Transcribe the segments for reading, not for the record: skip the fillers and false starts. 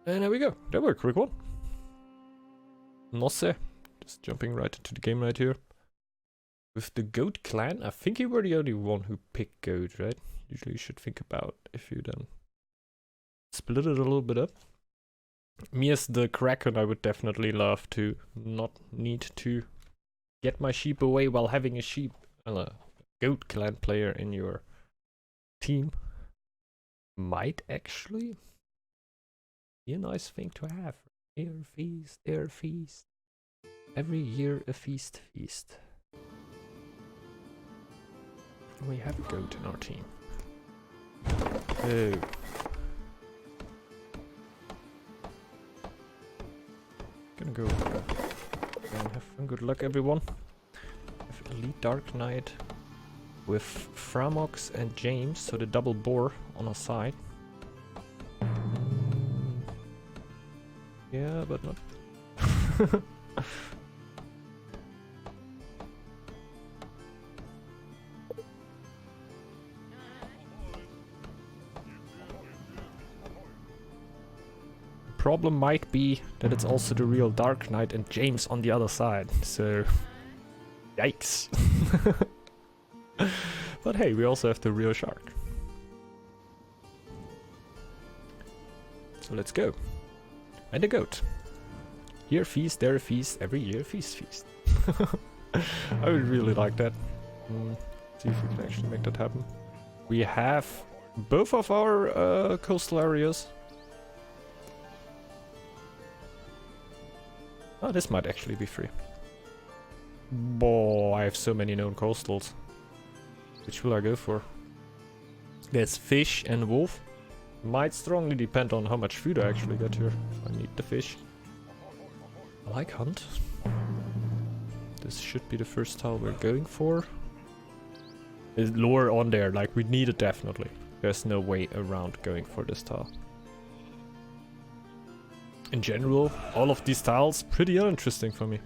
And there we go. That was a quick one. Nosse. Just jumping right into the game right here. With the goat clan, I think you were the only one who picked goat, right? Usually you should think about if you then split it a little bit up. Me as the Kraken, I would definitely love to not need to get my sheep away while having a goat clan player in your team. Might actually be a nice thing to have. Air feast, air feast. Every year a feast. We have a goat in our team. Oh. Gonna go and have fun. Good luck, everyone. Have Elite Dark Knight with Framox and James, so the double boar on our side. Yeah, but not. Problem might be that it's also the real Dark Knight and James on the other side, so yikes. But hey, we also have the real shark. So let's go. And a goat. Here feast, there feast, every year feast. I would really like that. See if we can actually make that happen. We have both of our coastal areas. Oh, this might actually be free. Boy, I have so many known coastals. Which will I go for? There's fish and wolf. Might strongly depend on how much food I actually get here. If I need the fish. I like hunt. This should be the first tile we're going for. There's lore on there, like we need it definitely. There's no way around going for this tile. In general, all of these tiles pretty uninteresting for me.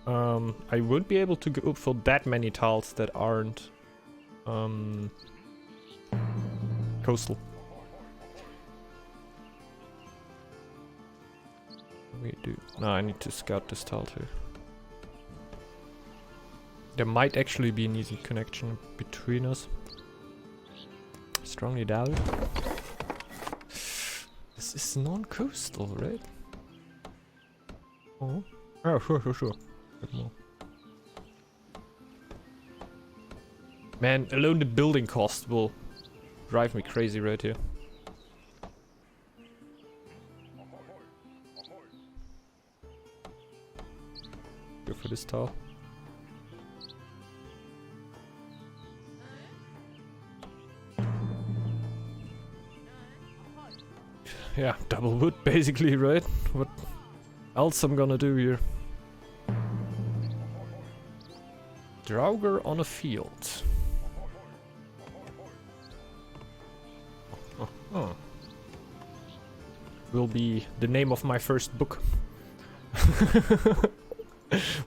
I won't be able to go for that many tiles that aren't coastal. We do. No, I need to scout this tile too. There might actually be an easy connection between us. Strongly doubt it. This is non-coastal, right? Oh, sure. Bit more. Man, alone the building cost will drive me crazy right here. Go for this tile. Yeah, double wood basically, right? What else I'm gonna do here? Draugr on a field. Oh. Will be the name of my first book.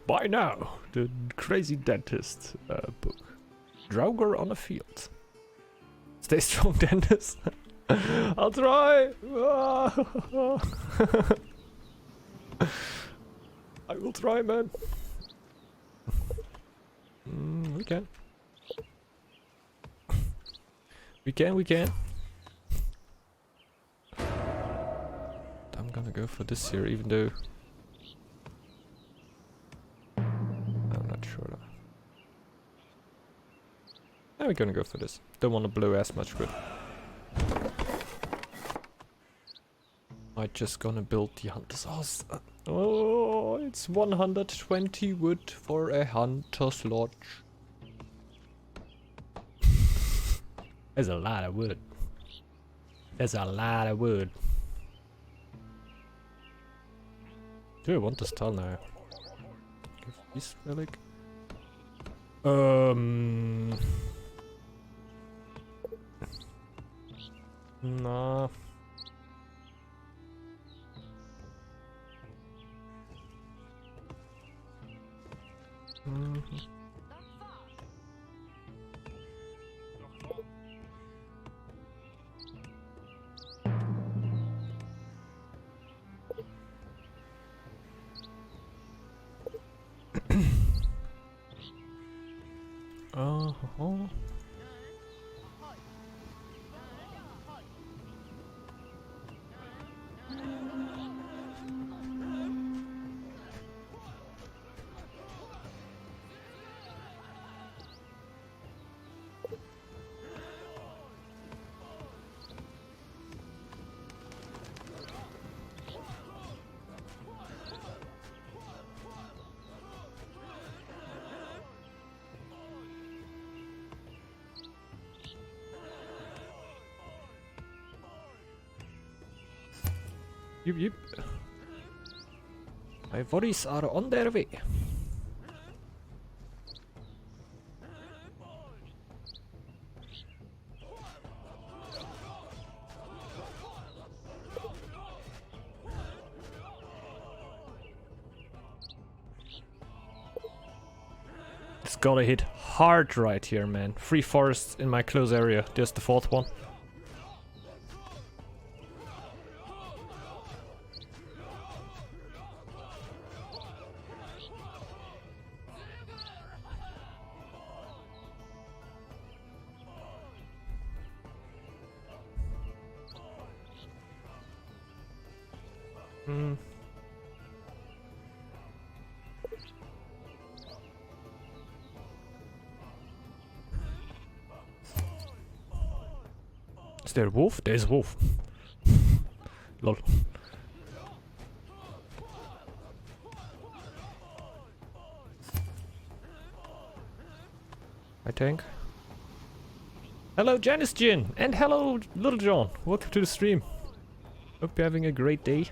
By now, the crazy dentist book. Draugr on a field. Stay strong, dentist. I'll try. I will try, man. We can. We can. I'm gonna go for this here, even though I'm not sure. Now we're gonna go for this. Don't want to blow as much wood. I'm just gonna build the hunter's house. Oh, it's 120 wood for a hunter's lodge. There's a lot of wood. There's a lot of wood. Do I want this tile now? Give this relic. Nah. Oh. Yep, yep. My worries are on their way. It's gotta hit hard right here, man. 3 forests in my close area. There's the 4th one. Is there a wolf? There's a wolf. Lol. I think. Hello Janice Jin and hello Little John. Welcome to the stream. Hope you're having a great day.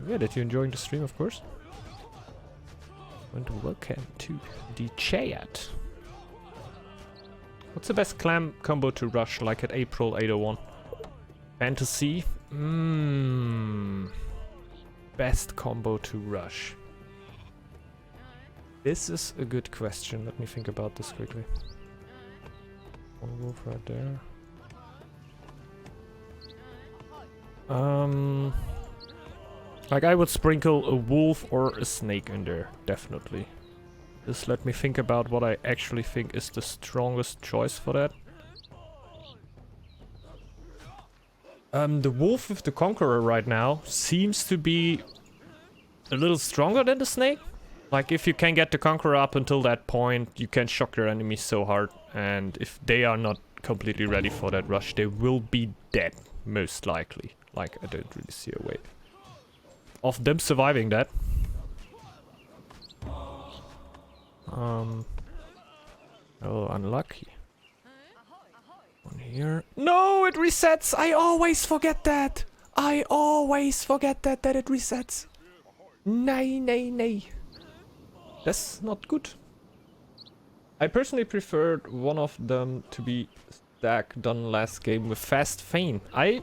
Yeah, that you're enjoying the stream, of course. And welcome to the chat. What's the best clam combo to rush, like at April 801? Fantasy? Best combo to rush. This is a good question. Let me think about this quickly. One wolf right there. Like I would sprinkle a wolf or a snake in there, definitely. Just let me think about what I actually think is the strongest choice for that. The wolf with the conqueror right now seems to be a little stronger than the snake. Like if you can get the conqueror up until that point, you can shock your enemies so hard. And if they are not completely ready for that rush, they will be dead, most likely. Like I don't really see a way of them surviving that. Oh, unlucky. One here. No, it resets! I always forget that! I always forget that it resets. Nay, nay, nay. That's not good. I personally preferred one of them to be stack done last game with fast feign. I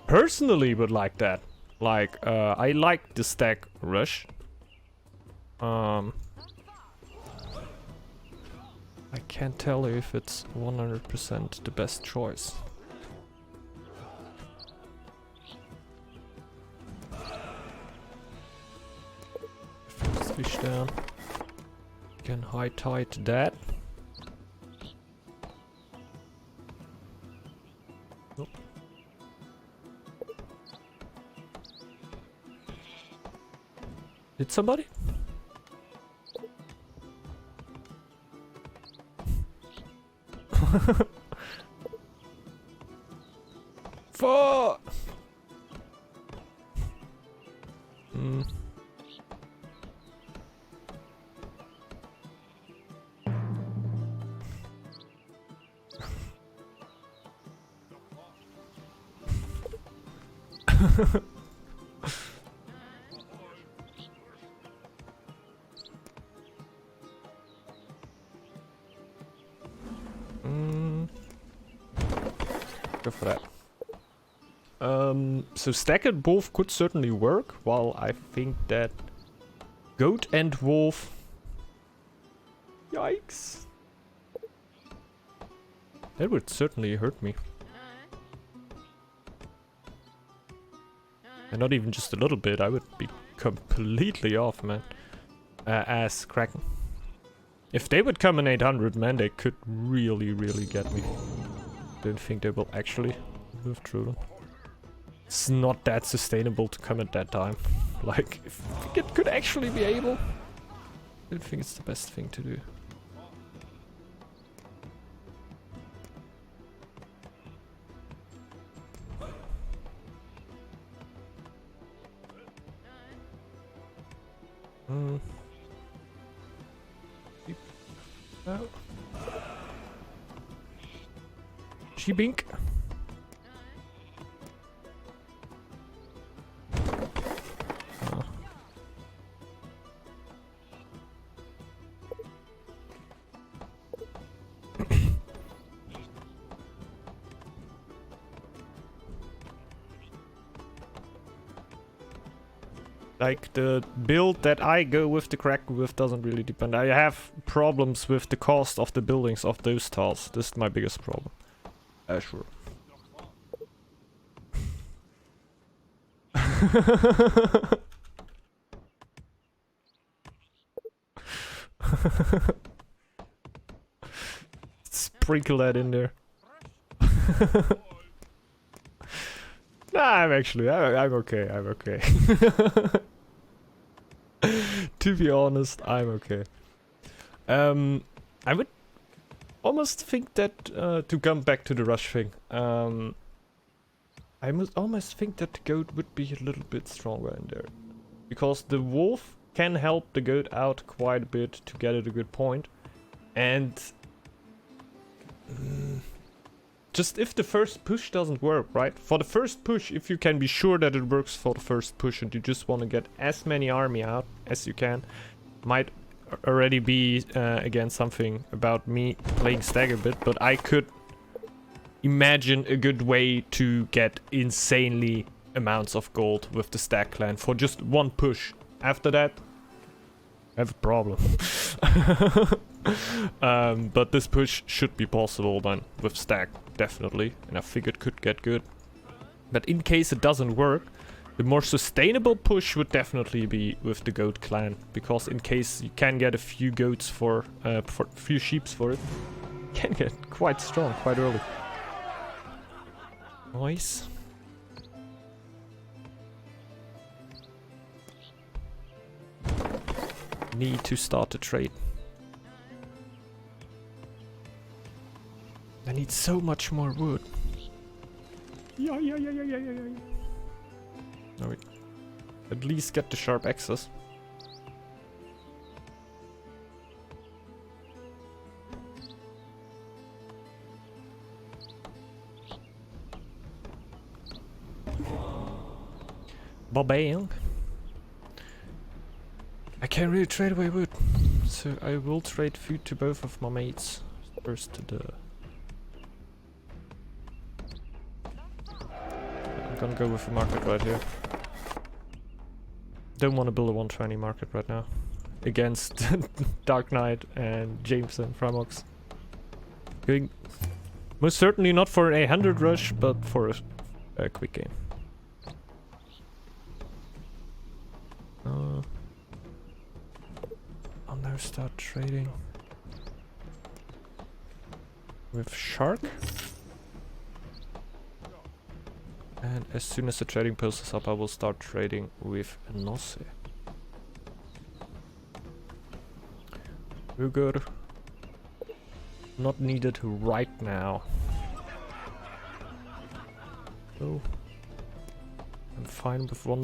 personally would like that. Like, I like the stack rush. I can't tell you if it's 100% the best choice. Fish down. Can high tide that. Nope. Did somebody? Fuck! Go for that. So stacked wolf could certainly work, while I think that goat and wolf... Yikes. That would certainly hurt me. And not even just a little bit, I would be completely off, man. As Kraken. If they would come in 800, man, they could really, really get me. Don't think they will actually move through them. It's not that sustainable to come at that time. Like, if it could actually be able, I don't think it's the best thing to do. Oh. She-bink. Oh. Like, the build that I go with the Kraken with doesn't really depend. I have problems with the cost of the buildings of those tiles. This is my biggest problem. Sure. Sprinkle that in there. Nah, I'm okay, I'm okay. To be honest, I'm okay. I would almost think that, to come back to the rush thing, I must almost think that the goat would be a little bit stronger in there. Because the wolf can help the goat out quite a bit to get at a good point. And just if the first push doesn't work, right? For the first push, if you can be sure that it works for the first push and you just want to get as many army out as you can, might already be, again, something about me playing stag a bit, but I could imagine a good way to get insanely amounts of gold with the stag clan for just one push. After that, I have a problem. But this push should be possible then with stag, definitely, and I think it could get good. But in case it doesn't work, the more sustainable push would definitely be with the goat clan, because in case you can get a few goats for a few sheeps for it, you can get quite strong quite early. Nice. Need to start a trade. I need so much more wood. Yeah. No, wait. At least get the sharp axes. Bang. I can't really trade away wood, so I will trade food to both of my mates. First to the... I'm gonna go with the market right here. Don't want to build a 120 market right now. Against Dark Knight and Jameson Framox. Going most certainly not for an 800 rush, but for a quick game. I'll now start trading with Shark. And as soon as the trading post is up, I will start trading with Nosse. Ugur. Not needed right now. Oh. I'm fine with one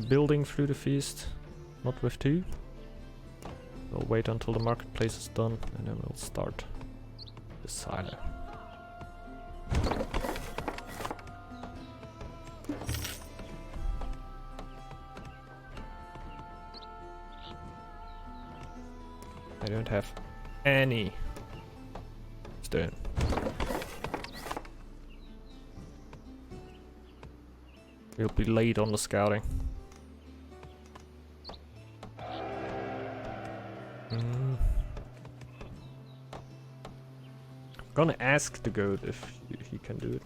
building through the feast, not with two. We'll wait until the marketplace is done and then we'll start the silo. I don't have any stone. We'll be late on the scouting. Gonna ask the goat if he can do it.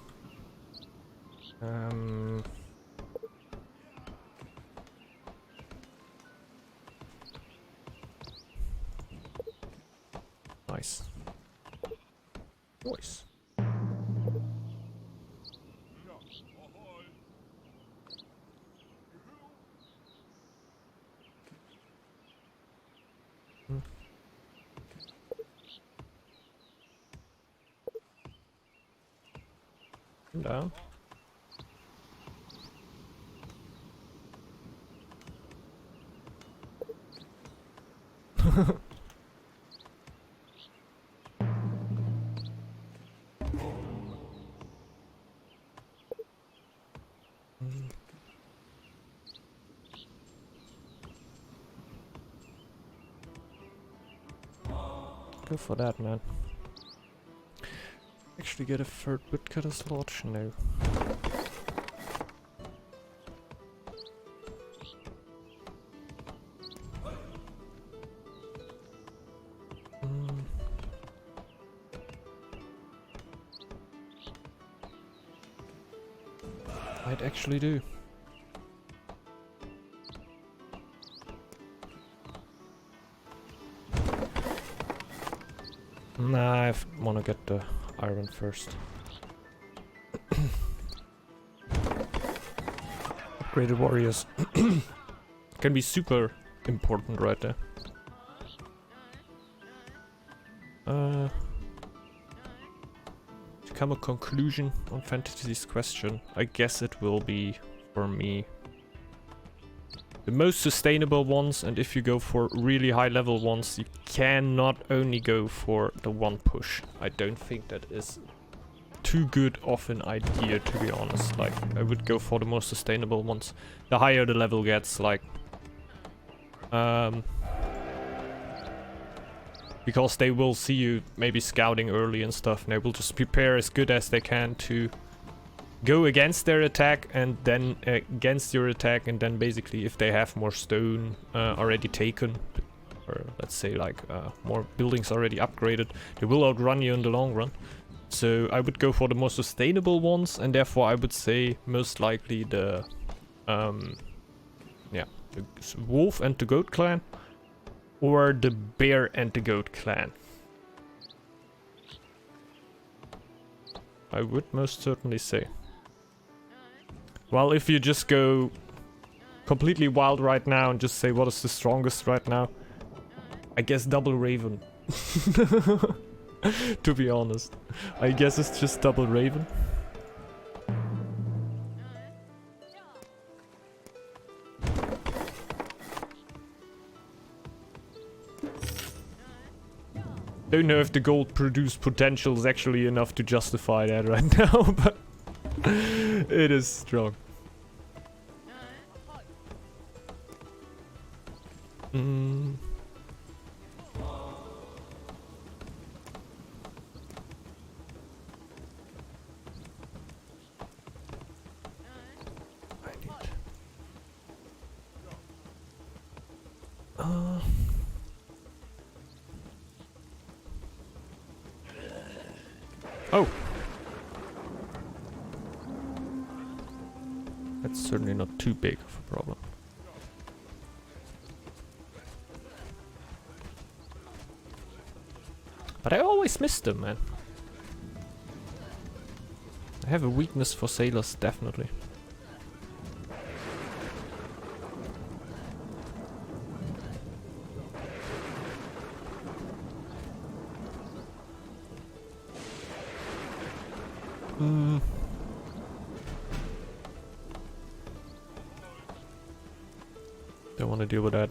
Nice. Nice. Down. Go for that, man. Actually get a third woodcutter's lodge now. Might actually do. Nah, I wanna get the iron first. Upgraded warriors can be super important right there. To come a conclusion on Fantasy's question, I guess it will be, for me, the most sustainable ones, and if you go for really high level ones, you cannot only go for the one push. I don't think that is too good of an idea, to be honest. Like, I would go for the most sustainable ones. The higher the level gets, like... because they will see you maybe scouting early and stuff, and they will just prepare as good as they can to go against their attack and then against your attack, and then basically if they have more stone already taken, or let's say like more buildings already upgraded, they will outrun you in the long run. So I would go for the more sustainable ones, and therefore I would say most likely the the wolf and the goat clan, or the bear and the goat clan. I would most certainly say. Well, if you just go completely wild right now and just say what is the strongest right now, I guess double raven. To be honest, I guess it's just double raven. Don't know if the gold produce potential is actually enough to justify that right now, but it is strong. Oh! That's certainly not too big of a problem. But I always miss them, man. I have a weakness for sailors, definitely. Don't want to deal with that.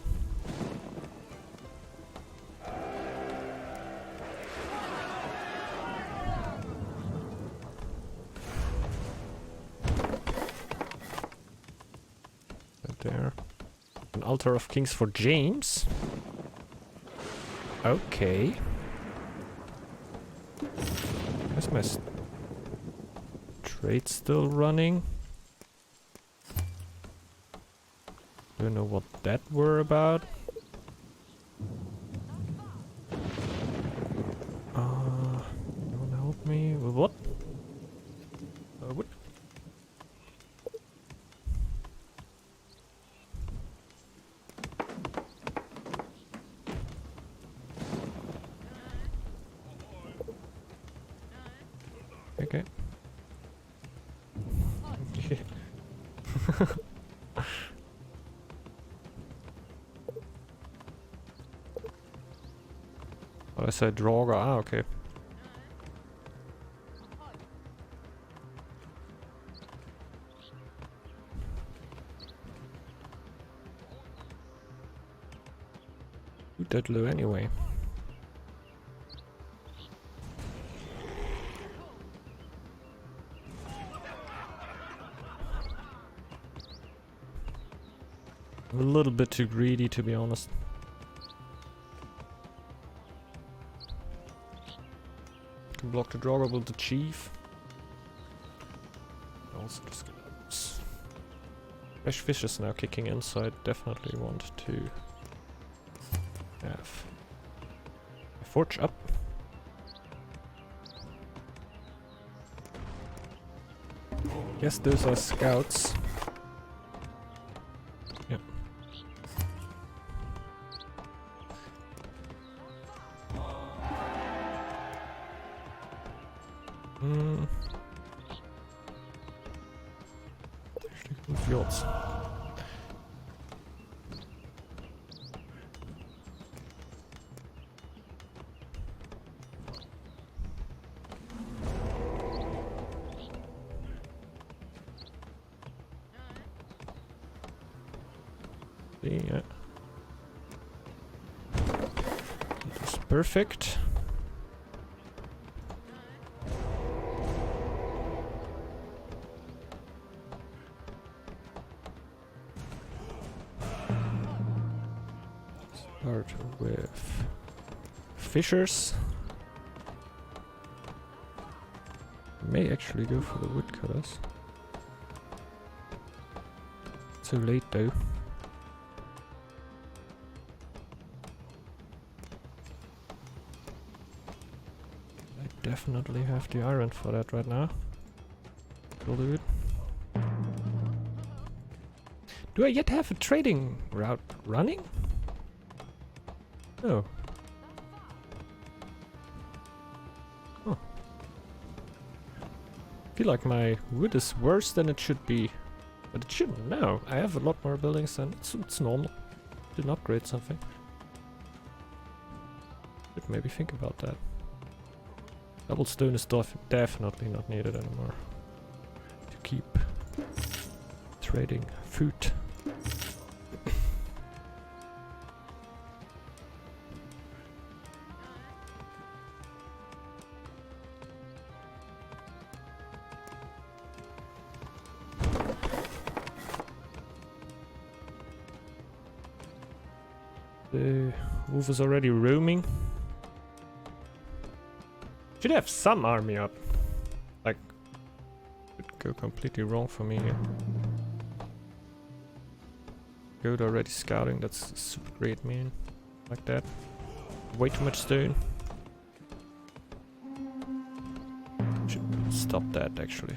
Right there. An altar of kings for James. Okay. Where's my trade still running? Don't know what that were about. You wanna help me with what? What? But I said Draugr. Ah, okay. Who that low anyway? I'm a little bit too greedy, to be honest. Can block the Draugr with the Chief. Also just gonna... Fresh fish is now kicking in, so I definitely want to have a forge up. Yes, those are scouts. Yep. Fjords. Yeah. That's perfect. Start with fishers. May actually go for the woodcutters. Too late though. Definitely have the iron for that right now. We'll do it. Do I yet have a trading route running? No. Oh. I feel like my wood is worse than it should be. But it shouldn't. No, I have a lot more buildings and it's normal. Didn't upgrade something. Should maybe think about that. Cobblestone is definitely not needed anymore to keep trading food. The wolf is already roaming. Should have some army up. Like, could go completely wrong for me here. Goat already scouting, that's super great, man. Like that. Way too much stone. Should stop that actually.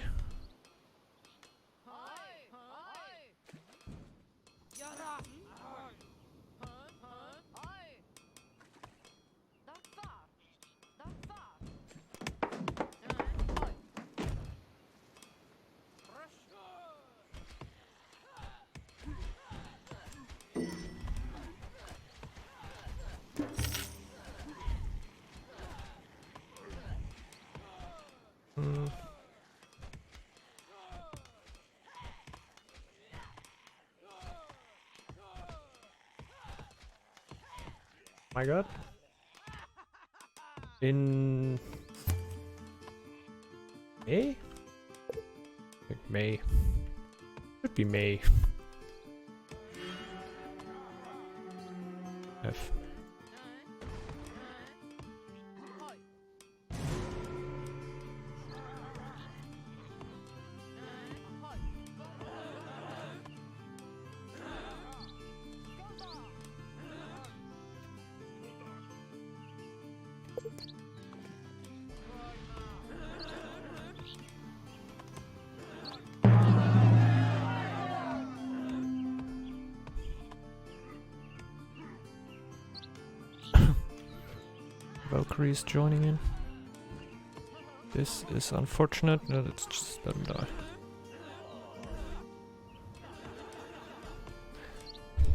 My god. In May? I think May. Could be May. F. Valkyrie is joining in. This is unfortunate, but it's just let him die.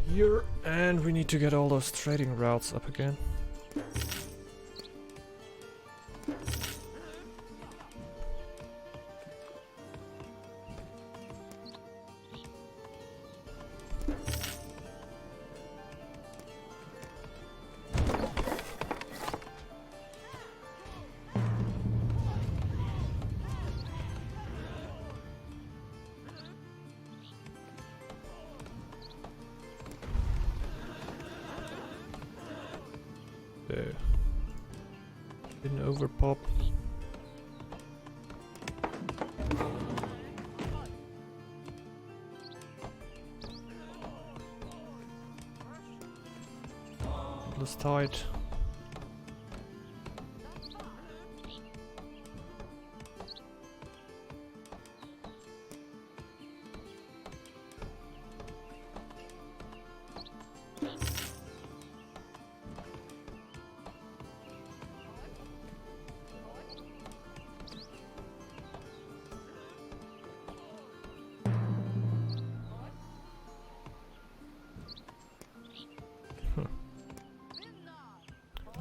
here, and we need to get all those trading routes up again. There. Didn't overpop. Plus tight.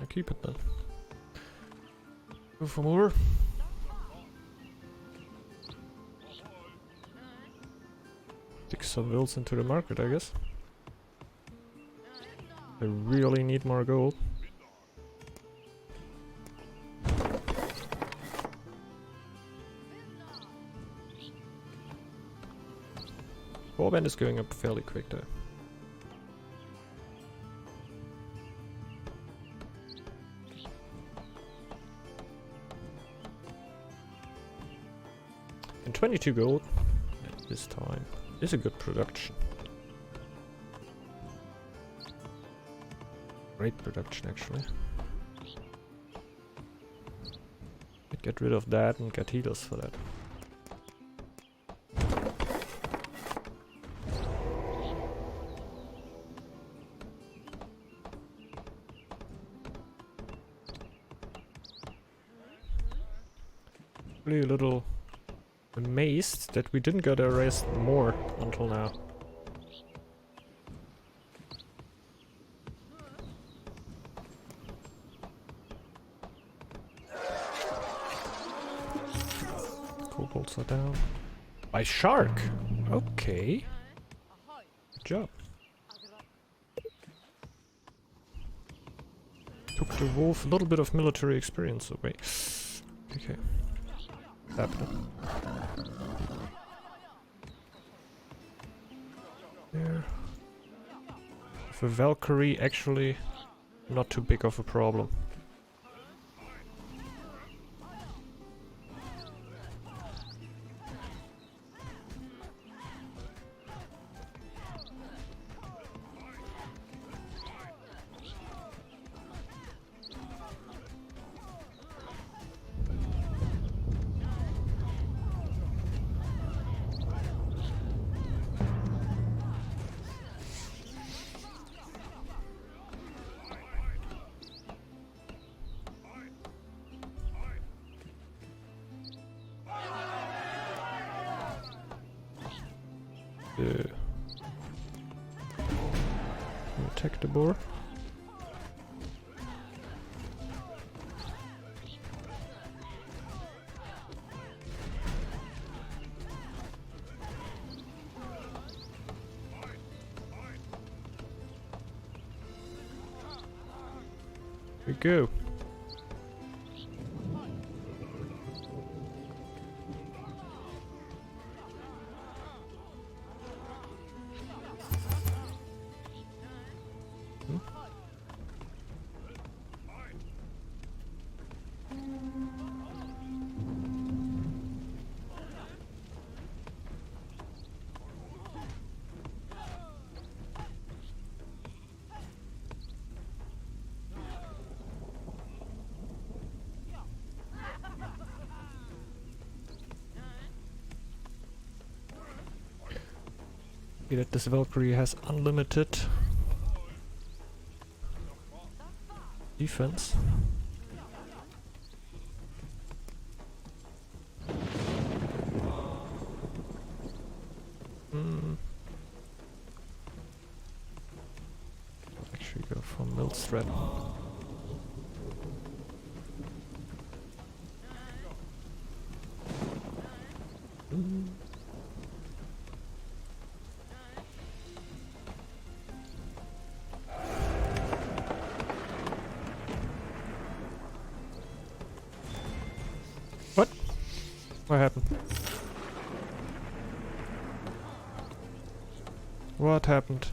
I keep it then. Go for more. Stick some wills into the market, I guess. I really need more gold. Warband is going up fairly quick though. And 22 gold at this time is a good production. Great production actually. I'd get rid of that and get healers for that. Really a little amazed that we didn't get erased more until now. Kobolds are down. By shark! Okay. Good job. Took the wolf a little bit of military experience away. Okay. Happening. There. For Valkyrie, actually, not too big of a problem. Attack the boar. Here we go. That this Valkyrie has unlimited defense. wild strat. What? What happened? What happened?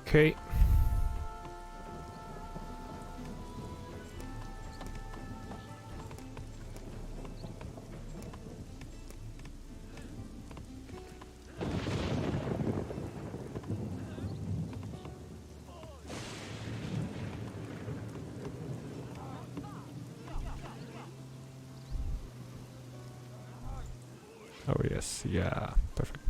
Okay. Oh yes, yeah, perfect.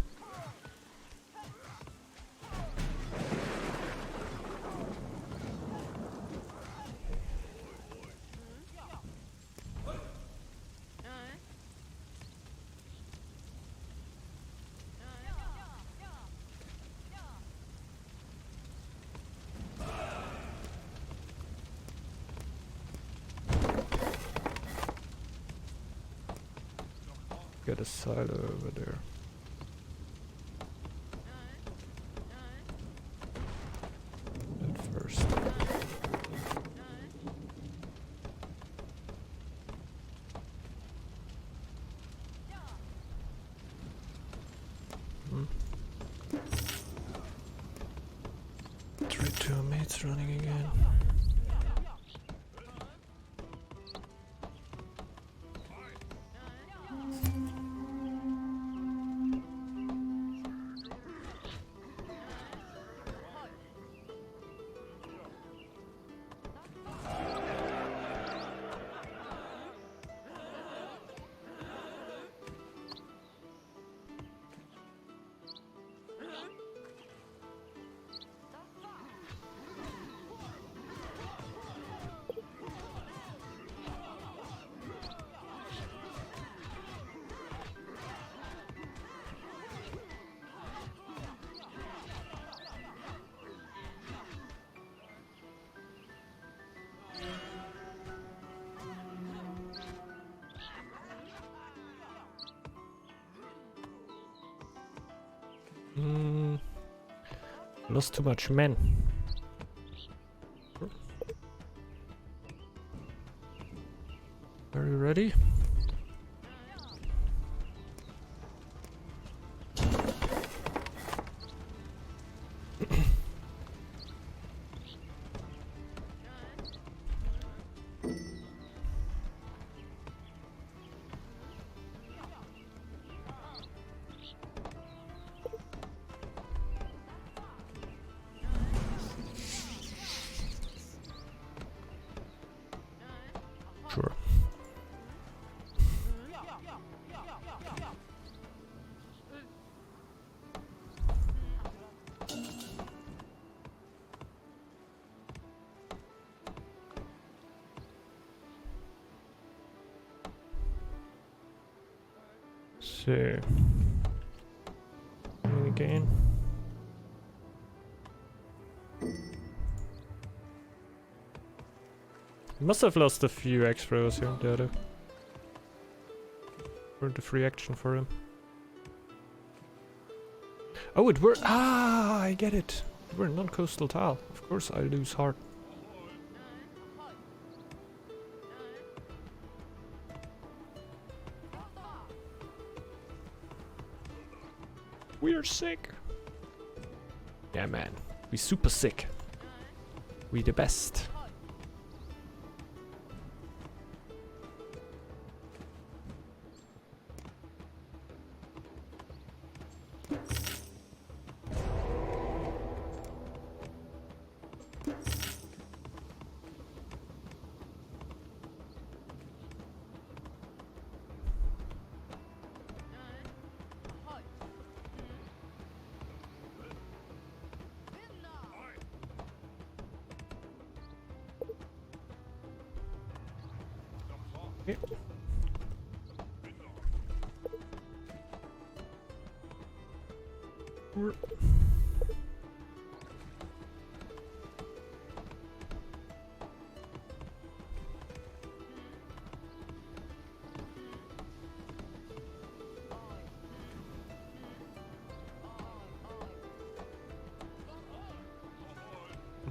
Get a silo over there. At first. Two mates running again. Lost too much men. Are you ready? Sure. So, again. Must have lost a few expros here and there though. Earned the free action for him. Oh, it were I get it. We're non-coastal tile. Of course I lose heart. We're sick. Yeah man. We super sick. We the best.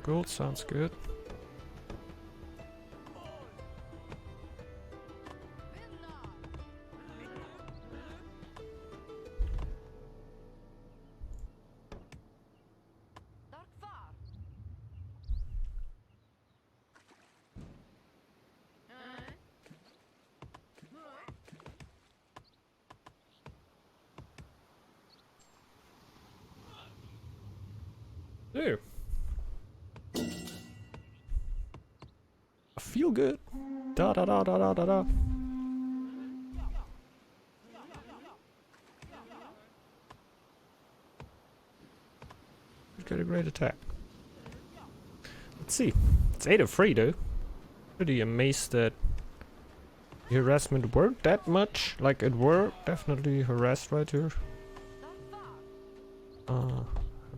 Gold sounds good. There. I feel good. Da da da da da da da. We've got a great attack. Let's see. It's 8 of 3 though. Pretty amazed that the harassment worked that much. Like it worked. Definitely harassed right here.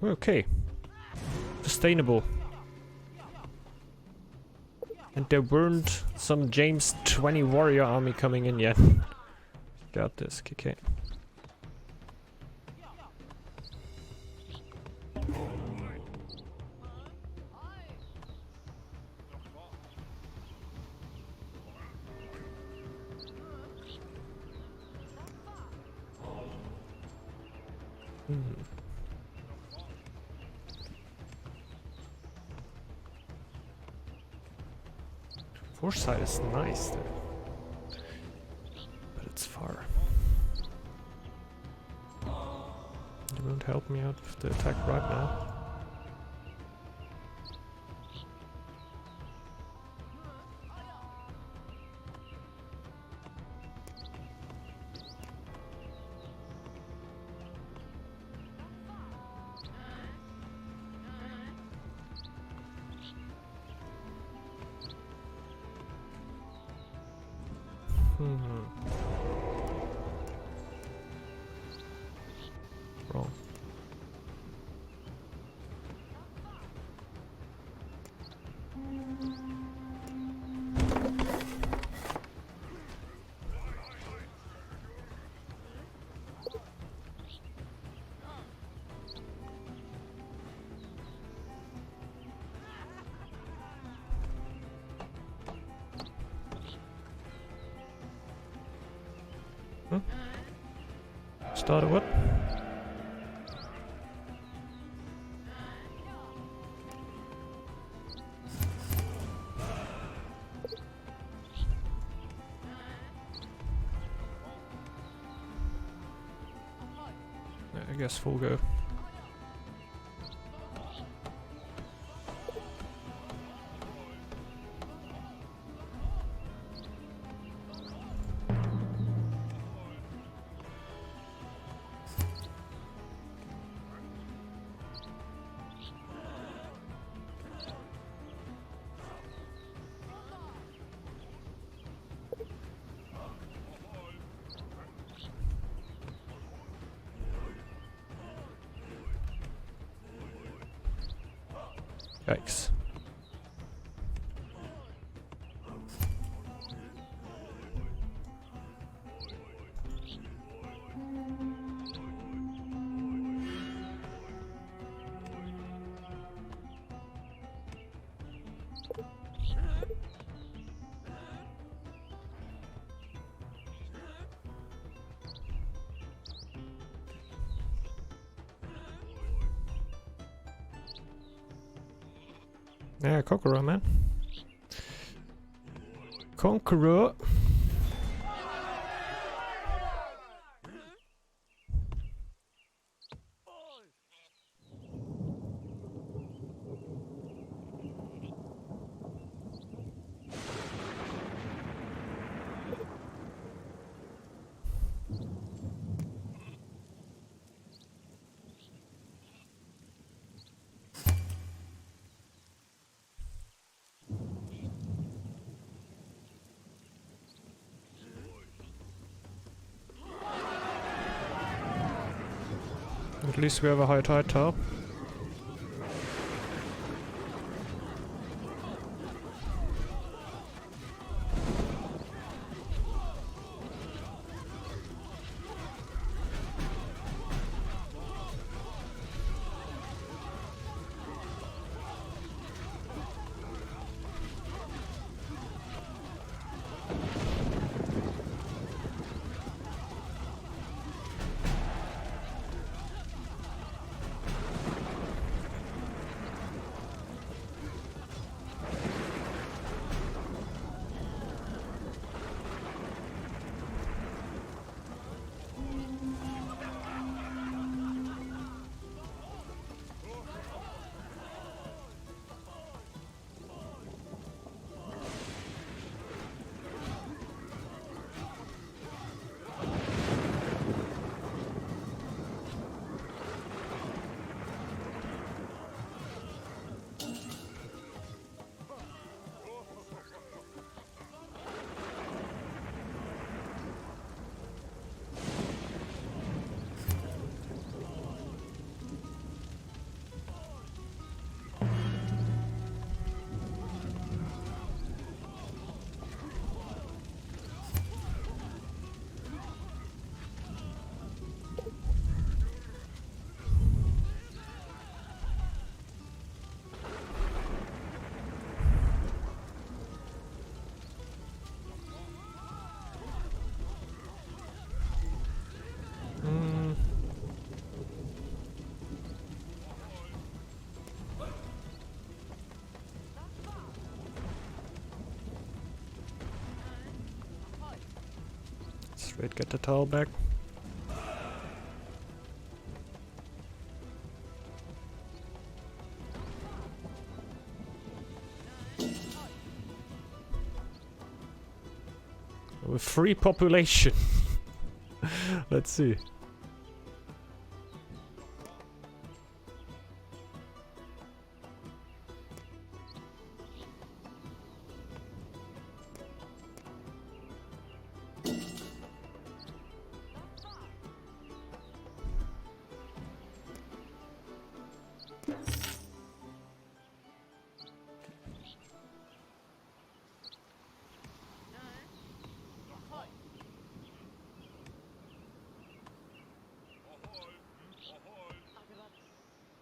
Okay. Sustainable. And there weren't some James 20 warrior army coming in yet. Got this, KK. Foresight is nice there, but it's far. You won't help me out with the attack right now. Wrong. Started what? I guess full go. Yikes. Yeah, Conqueror, man. Conqueror. At least we have a high tide tile. Straight get the towel back. With free population. Let's see.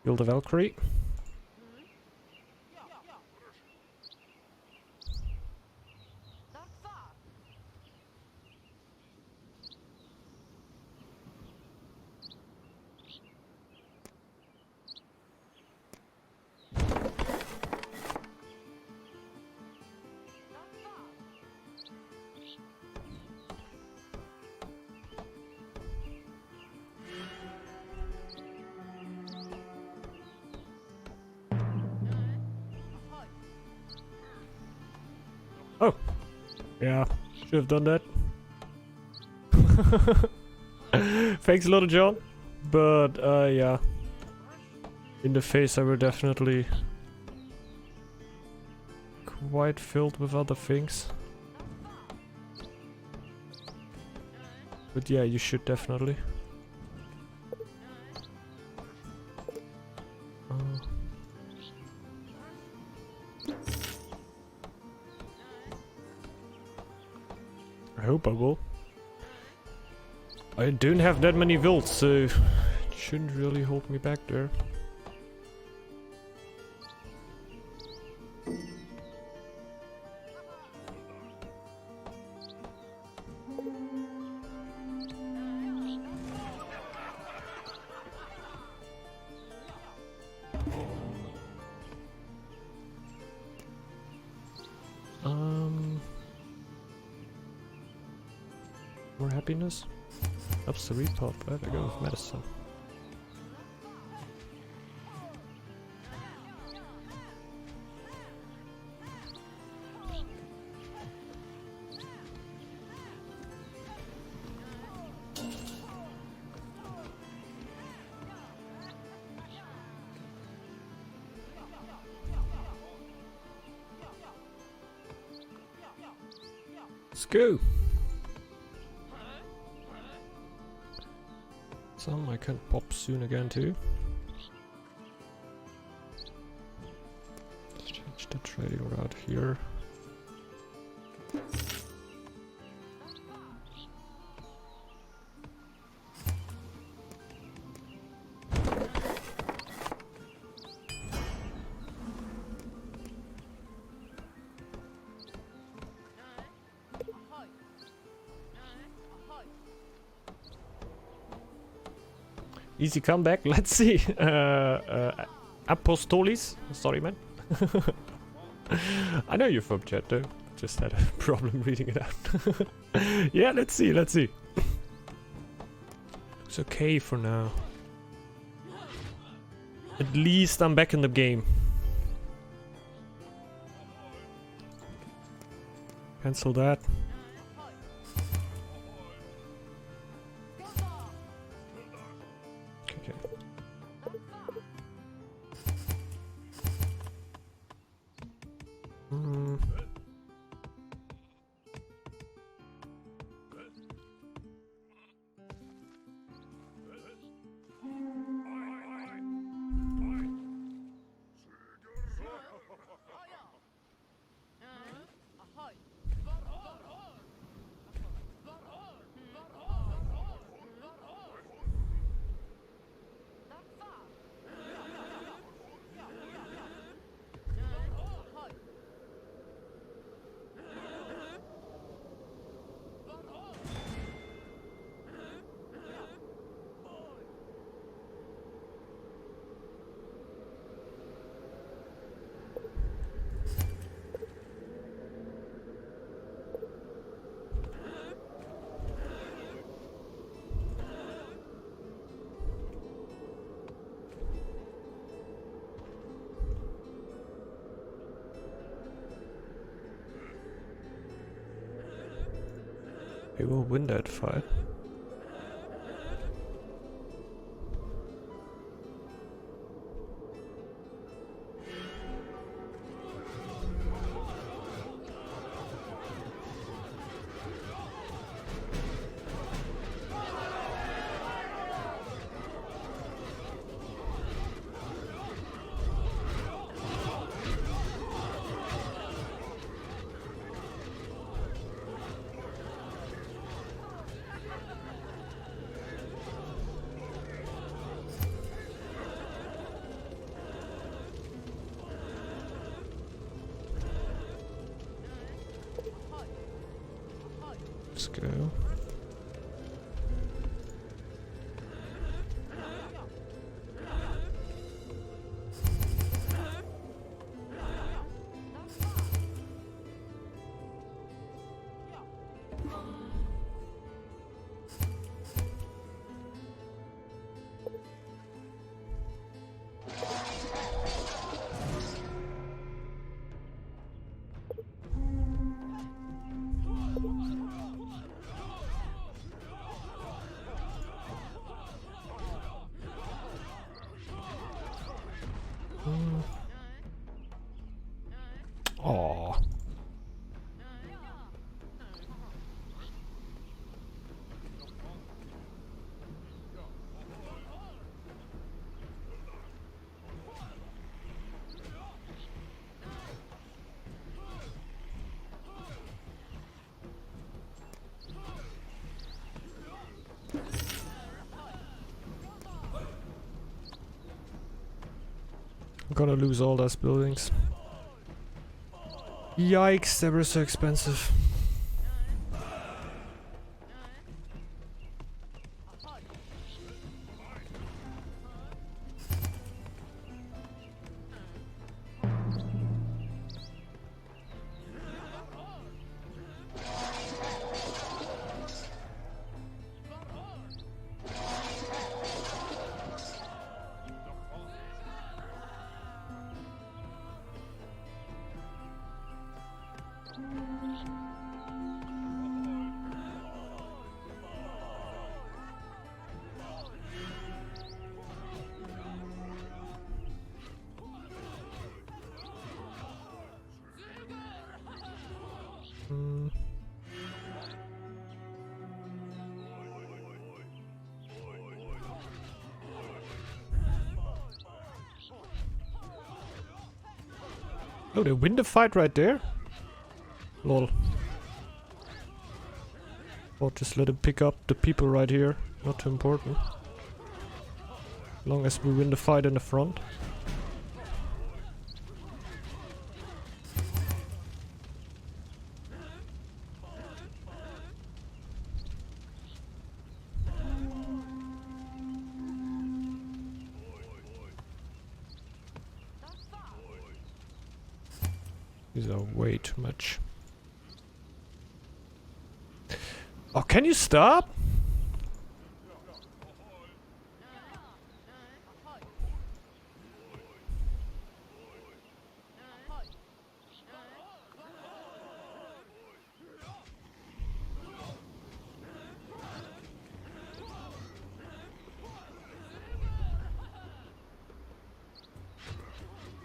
Build a Valkyrie. Oh, yeah, should have done that. Thanks a lot, John. But yeah, in the face I were definitely quite filled with other things. But yeah, you should definitely. I hope I will. I don't have that many wilds, so it shouldn't really hold me back there. More happiness? Ups the repop. Where'd I go with medicine? Let's go! Some I can pop soon again too. Let's change the trading route here. Easy comeback, let's see. Apostolis, sorry man. I know you're from chat though, just had a problem reading it out. Yeah, let's see. Looks okay for now. At least I'm back in the game. Cancel that. We will win that fight. Let's go. Aww. I'm gonna lose all those buildings. Yikes, they were so expensive. Oh, they win the fight right there? Lol. Or just let him pick up the people right here. Not too important. As long as we win the fight in the front. These are way too much. Oh, can you stop?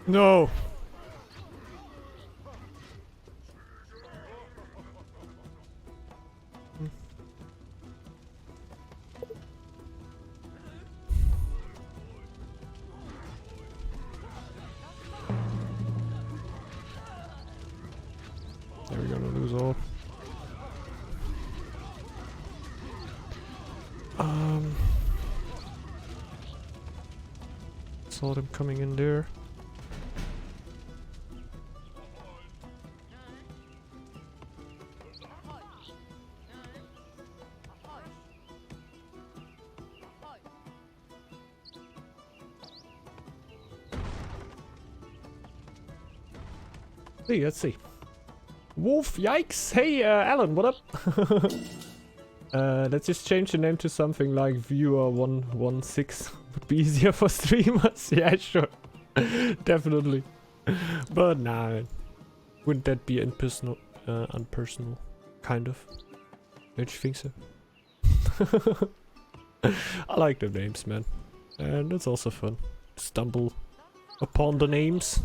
No. There we're gonna lose all. Saw them coming in there. Let's see. Wolf, yikes! Hey, Alan, what up? Let's just change the name to something like Viewer116. Would be easier for streamers. Yeah, sure. Definitely. But nah, wouldn't that be impersonal? Unpersonal? Kind of. Don't you think so? I like the names, man. And it's also fun. Stumble upon the names.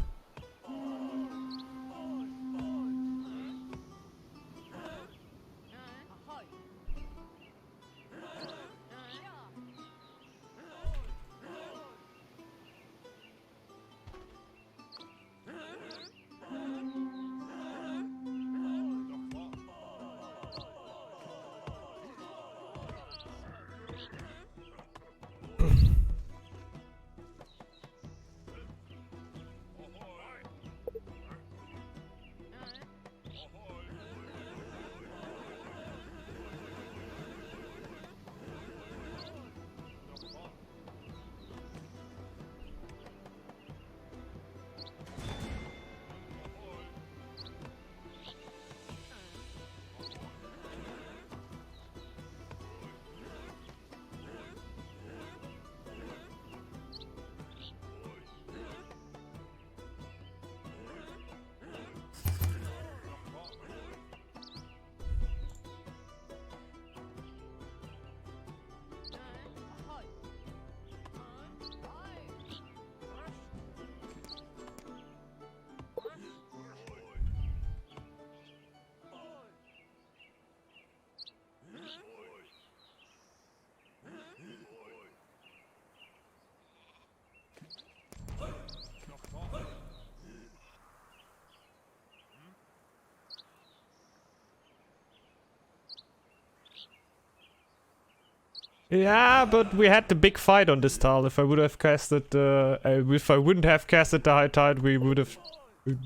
Yeah, but we had the big fight on this tile. If I would have casted, if I wouldn't have casted the high tide, we would have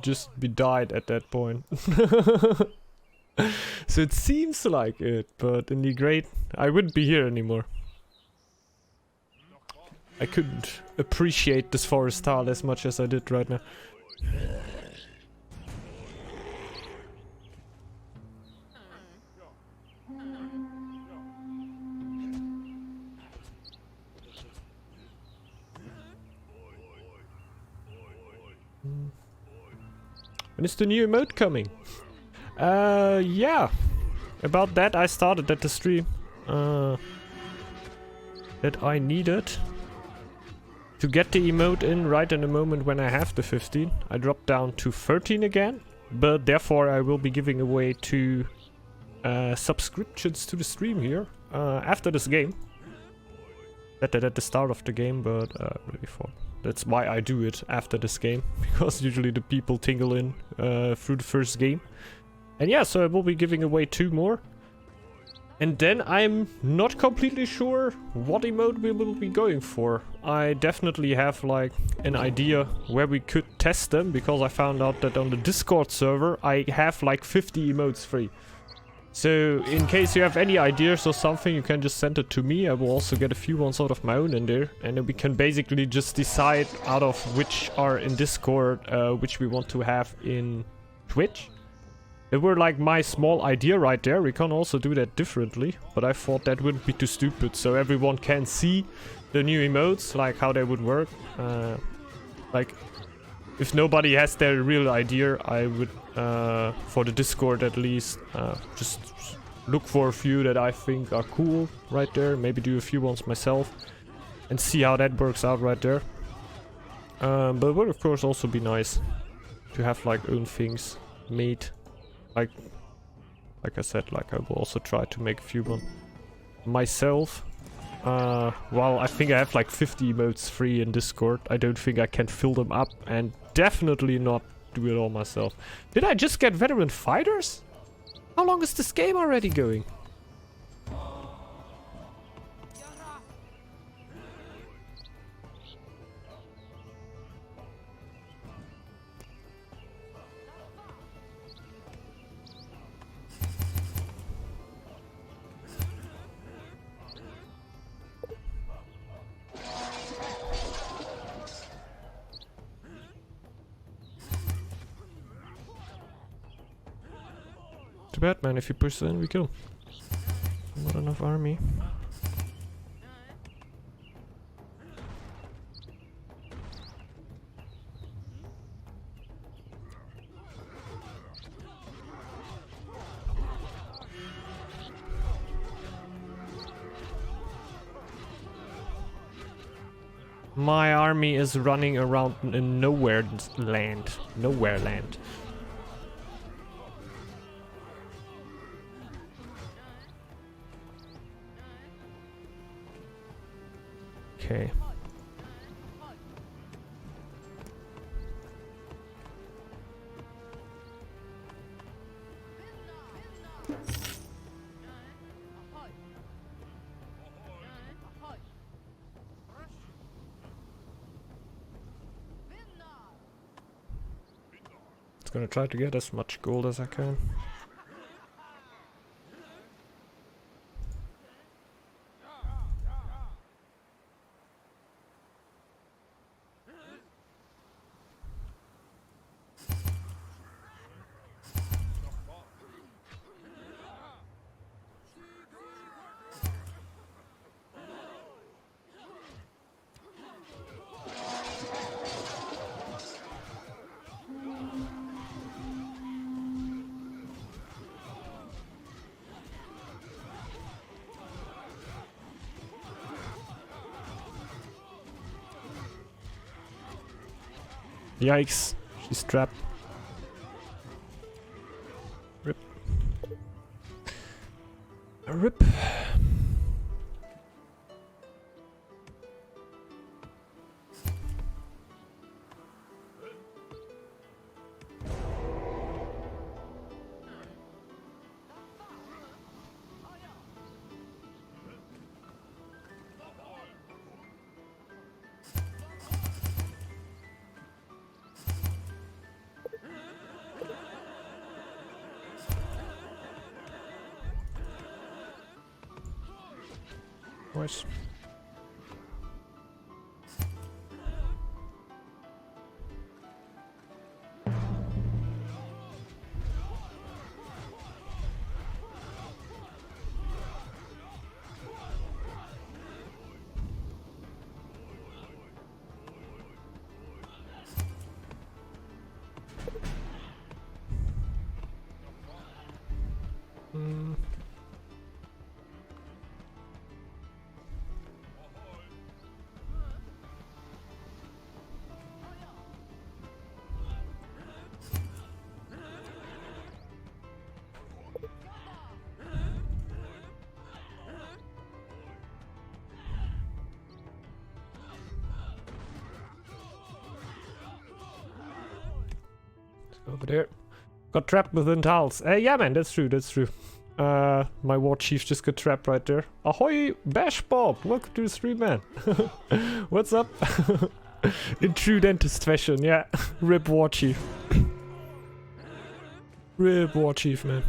just be died at that point. So it seems like it, but in the great, I wouldn't be here anymore. I couldn't appreciate this forest tile as much as I did right now. When is the new emote coming? Yeah. About that I started at the stream. That I needed to get the emote in right in the moment when I have the 15. I dropped down to 13 again. But therefore I will be giving away 2 subscriptions to the stream here after this game. At the start of the game, but really before. That's why I do it after this game, because usually the people tingle in through the first game. And yeah, so I will be giving away 2 more. And then I'm not completely sure what emote we will be going for. I definitely have like an idea where we could test them, because I found out that on the Discord server I have like 50 emotes free. So in case you have any ideas or something, you can just send it to me. I will also get a few ones out of my own in there, and then we can basically just decide out of which are in Discord, which we want to have in Twitch. It were like my small idea right there. We can also do that differently, but I thought that wouldn't be too stupid, so everyone can see the new emotes, like how they would work. Like, if nobody has their real idea, I would, for the Discord at least, just look for a few that I think are cool right there. Maybe do a few ones myself and see how that works out right there. But it would of course also be nice to have like own things made. Like I said, like I will also try to make a few one myself. Well, I think I have like 50 emotes free in Discord. I don't think I can fill them up, and definitely not do it all myself. Did I just get veteran fighters? How long is this game already going? Too bad, man. If you push, then we kill. Not enough army. My army is running around in nowhere land. Nowhere land. Okay. It's gonna try to get as much gold as I can. Yikes, she's trapped. Rip. Rip. Nice. Over there. Got trapped within tiles. Yeah, man, that's true, that's true. My war chief just got trapped right there. Ahoy, Bash Bob! Welcome to the stream, man. What's up? In true dentist fashion, yeah. Rip war chief. Rip war chief, man.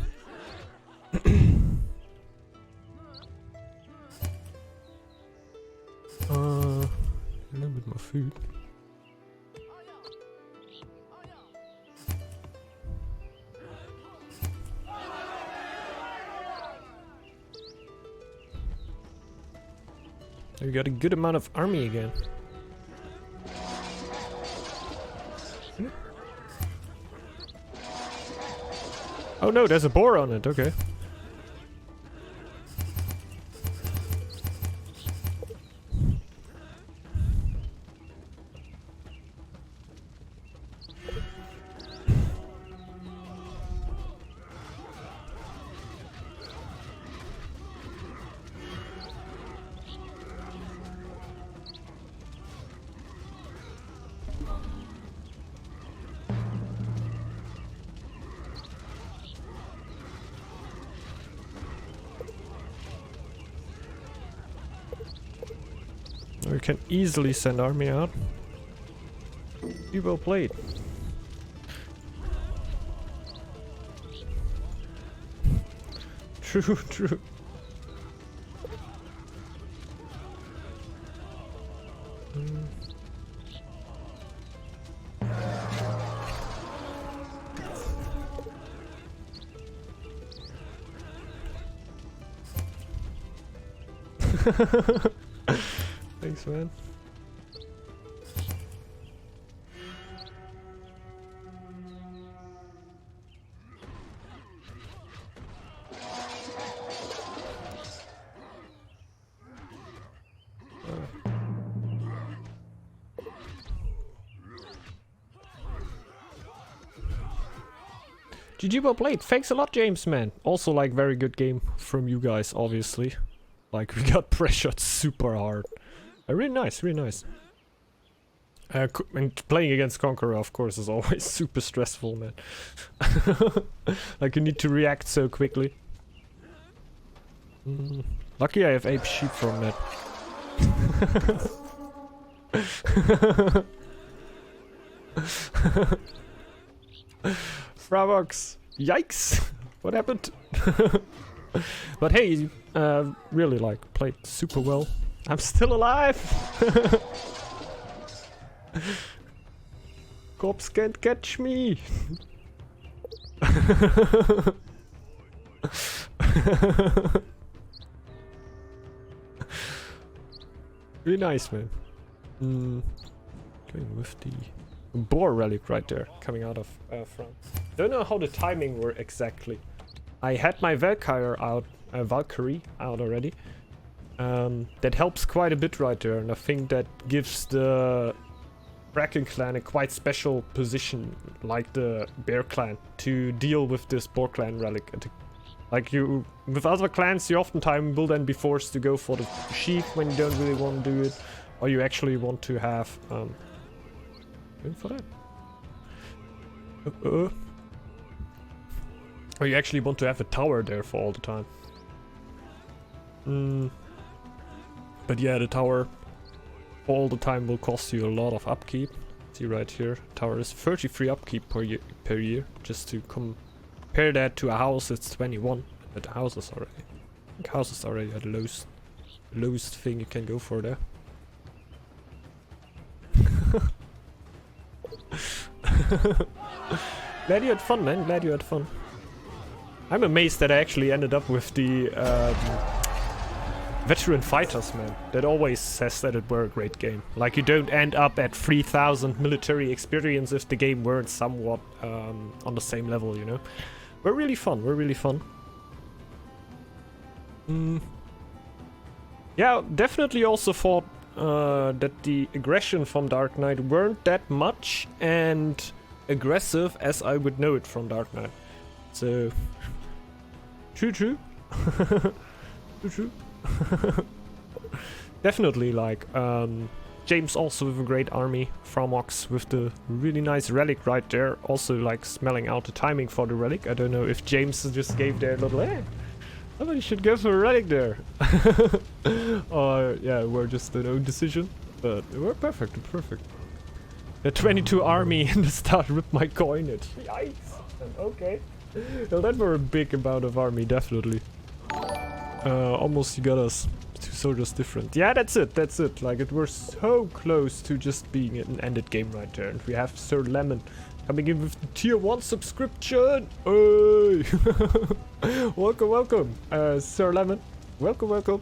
A little bit more food. We got a good amount of army again. Oh no, there's a boar on it, okay. We can easily send army out. You well played. True, true. Thanks, man. GG well played. Thanks a lot, James, man. Also, like, very good game from you guys, obviously. Like, we got pressured super hard. Really nice, really nice. And playing against Conqueror, of course, is always super stressful, man. Like, you need to react so quickly. Lucky I have ape sheep from that. Fravox! Yikes! What happened? But hey, really, like, played super well. I'm still alive! Cops can't catch me! Really nice, man. Going with the boar relic right there, coming out of front. Don't know how the timing were exactly. I had my Valkyrie out already. That helps quite a bit right there, and I think that gives the Kraken clan a quite special position, like the Bear clan, to deal with this boar clan relic. Like you, with other clans, you oftentimes will then be forced to go for the sheep when you don't really want to do it, or you actually want to have going for that. Or you actually want to have a tower there for all the time. But yeah, the tower all the time will cost you a lot of upkeep. See right here, tower is 33 upkeep per year. Just to compare that to a house, it's 21. But the house is already, I think house is already at the lowest thing you can go for there. Glad you had fun, man. Glad you had fun. I'm amazed that I actually ended up with the veteran fighters, man. That always says that it were a great game. Like, you don't end up at 3000 military experience if the game weren't somewhat on the same level, you know? We're really fun. We're really fun. Yeah, definitely also thought that the aggression from Dark Knight weren't that much and aggressive as I would know it from Dark Knight. So, true. True. Definitely, like, James also with a great army. Framox with the really nice relic right there. Also like smelling out the timing for the relic. I don't know if James just gave their little, hey, somebody should go for a relic there. Or yeah, we're just an own decision. But we're perfect, perfect. The 22 army in the start ripped my coinage. Yikes. Okay. Well, that were a big amount of army, definitely. Almost you got us. Two soldiers different. Yeah, that's it. Like, it was so close to just being an ended game right there. And we have Sir Lemon coming in with the tier 1 subscription. Hey! welcome, Sir Lemon. Welcome.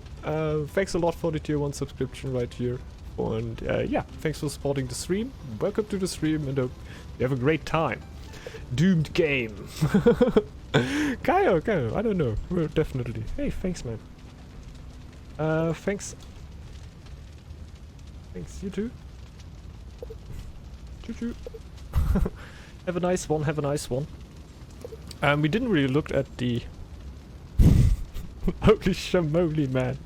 Thanks a lot for the tier 1 subscription right here. And yeah, thanks for supporting the stream. Welcome to the stream and hope you have a great time. Doomed game. Kaio, I don't know. Well, definitely. Hey, thanks, man. Thanks. Thanks, you too. Choo-choo. Have a nice one, we didn't really look at the... Holy shamoly, man.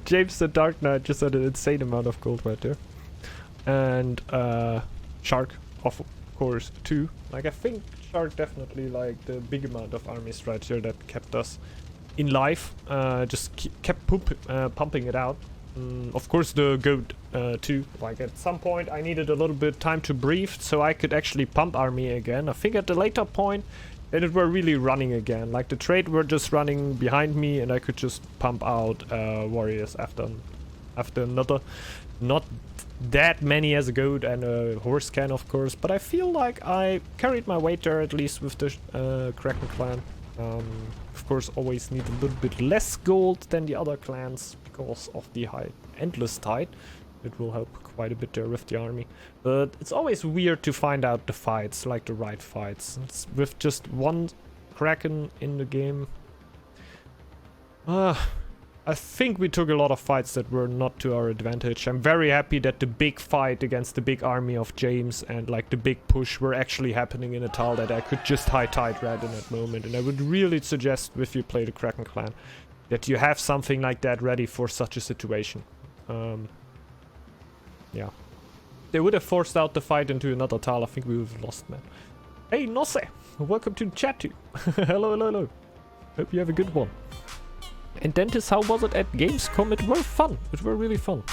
James the Dark Knight just had an insane amount of gold right there. And, Shark, of course, too. Like, I think Shark definitely, like, the big amount of armies right here that kept us in life. Just kept pumping it out. Of course, the goat, too. Like, at some point, I needed a little bit time to breathe, so I could actually pump army again. I think at the later point, then it were really running again. Like, the trade were just running behind me, and I could just pump out warriors after another. Not that many as a goat and a horse can, of course, but I feel like I carried my weight there, at least with the Kraken clan. Of course, always need a little bit less gold than the other clans because of the high endless tide. It will help quite a bit there with the army. But it's always weird to find out the fights, like the right fights. It's with just one Kraken in the game. I think we took a lot of fights that were not to our advantage. I'm very happy that the big fight against the big army of James and like the big push were actually happening in a tile that I could just high tide right in that moment. And I would really suggest, if you play the Kraken clan, that you have something like that ready for such a situation. Yeah. They would have forced out the fight into another tile. I think we would have lost, man. Hey, Nosse! Welcome to the chat too. Hello. Hope you have a good one. And Dentist, how was it at Gamescom? It were fun. It were really fun.